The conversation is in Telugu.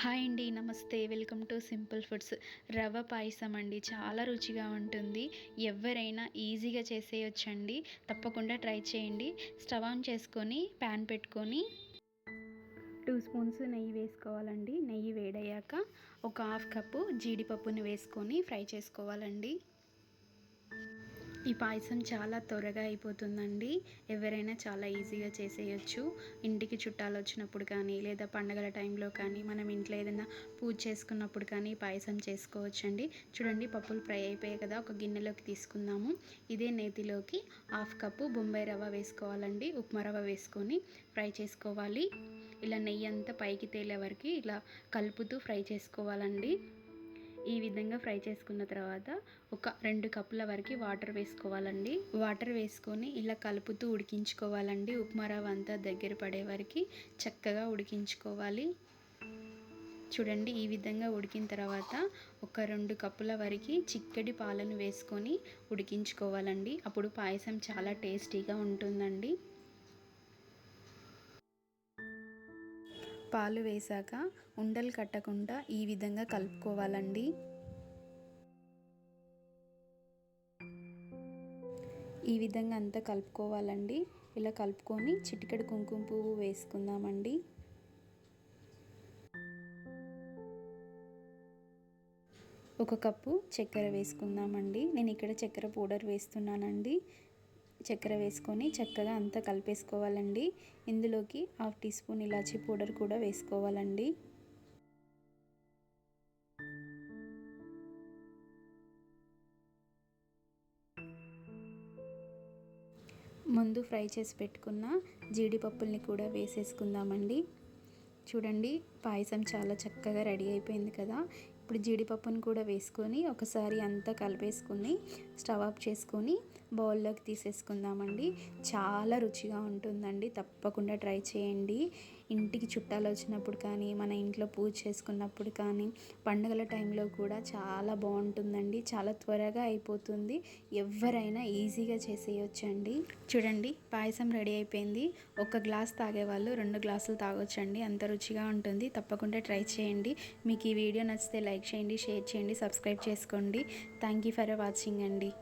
హాయ్ అండి, నమస్తే. Welcome to simple foods. రవ్వ పాయసం అండి, చాలా రుచిగా ఉంటుంది. ఎవరైనా ఈజీగా చేసేయొచ్చండి. తప్పకుండా ట్రై చేయండి. స్టవ్ ఆన్ చేసుకొని ప్యాన్ పెట్టుకొని 2 స్పూన్స్ నెయ్యి వేసుకోవాలండి. నెయ్యి వేడయ్యాక ఒక హాఫ్ కప్పు జీడిపప్పుని వేసుకొని ఫ్రై చేసుకోవాలండి. ఈ పాయసం చాలా త్వరగా అయిపోతుందండి. ఎవరైనా చాలా ఈజీగా చేసేయచ్చు. ఇంటికి చుట్టాలు వచ్చినప్పుడు కానీ, లేదా పండగల టైంలో కానీ, మనం ఇంట్లో ఏదైనా పూజ చేసుకున్నప్పుడు కానీ పాయసం చేసుకోవచ్చండి. చూడండి, పప్పులు ఫ్రై అయిపోయాయి కదా, ఒక గిన్నెలోకి తీసుకుందాము. ఇదే నేతిలోకి హాఫ్ కప్పు బొంబాయి రవ్వ వేసుకోవాలండి. ఉప్మా రవ్వ వేసుకొని ఫ్రై చేసుకోవాలి. ఇలా నెయ్యి అంతా పైకి తేలే వరకు ఇలా కలుపుతూ ఫ్రై చేసుకోవాలండి. ఈ విధంగా ఫ్రై చేసుకున్న తర్వాత ఒక 2 కప్పుల వరకు వాటర్ వేసుకోవాలండి. వాటర్ వేసుకొని ఇలా కలుపుతూ ఉడికించుకోవాలండి. ఉప్మా రవ్వ అంతా దగ్గర పడే వరకు చక్కగా ఉడికించుకోవాలి. చూడండి, ఈ విధంగా ఉడికిన తర్వాత ఒక 2 కప్పుల వరకు చిక్కటి పాలను వేసుకొని ఉడికించుకోవాలండి. అప్పుడు పాయసం చాలా టేస్టీగా ఉంటుందండి. పాలు వేశాక ఉండలు కట్టకుండా ఈ విధంగా కలుపుకోవాలండి. ఈ విధంగా అంతా కలుపుకోవాలండి. ఇలా కలుపుకొని చిటికెడు కుంకుమ పువ్వు వేసుకుందామండి. ఒక కప్పు చక్కెర వేసుకుందామండి. నేను ఇక్కడ చక్కెర పౌడర్ వేస్తున్నానండి. చక్కెర వేసుకొని చక్కగా అంతా కలిపేసుకోవాలండి. ఇందులోకి హాఫ్ టీ స్పూన్ ఇలాచీ పౌడర్ కూడా వేసుకోవాలండి. ముందు ఫ్రై చేసి పెట్టుకున్న జీడిపప్పుల్ని కూడా వేసేసుకుందామండి. చూడండి, పాయసం చాలా చక్కగా రెడీ అయిపోయింది కదా. ఇప్పుడు జీడిపప్పును కూడా వేసుకొని ఒకసారి అంతా కలిపేసుకుని స్టవ్ ఆఫ్ చేసుకొని బౌల్లోకి తీసేసుకుందామండి. చాలా రుచిగా ఉంటుందండి. తప్పకుండా ట్రై చేయండి. ఇంటికి చుట్టాలు వచ్చినప్పుడు కానీ, మన ఇంట్లో పూజ చేసుకున్నప్పుడు కానీ, పండుగల టైంలో కూడా చాలా బాగుంటుందండి. చాలా త్వరగా అయిపోతుంది. ఎవరైనా ఈజీగా చేసేయొచ్చండి. చూడండి, పాయసం రెడీ అయిపోయింది. ఒక గ్లాస్ తాగేవాళ్ళు 2 గ్లాసులు తాగొచ్చండి. అంత రుచిగా ఉంటుంది. తప్పకుండా ట్రై చేయండి. మీకు ఈ వీడియో నచ్చితే లైక్ చేయండి, షేర్ చేయండి, సబ్స్క్రైబ్ చేసుకోండి. థ్యాంక్ యూ ఫర్ వాచింగ్ అండి.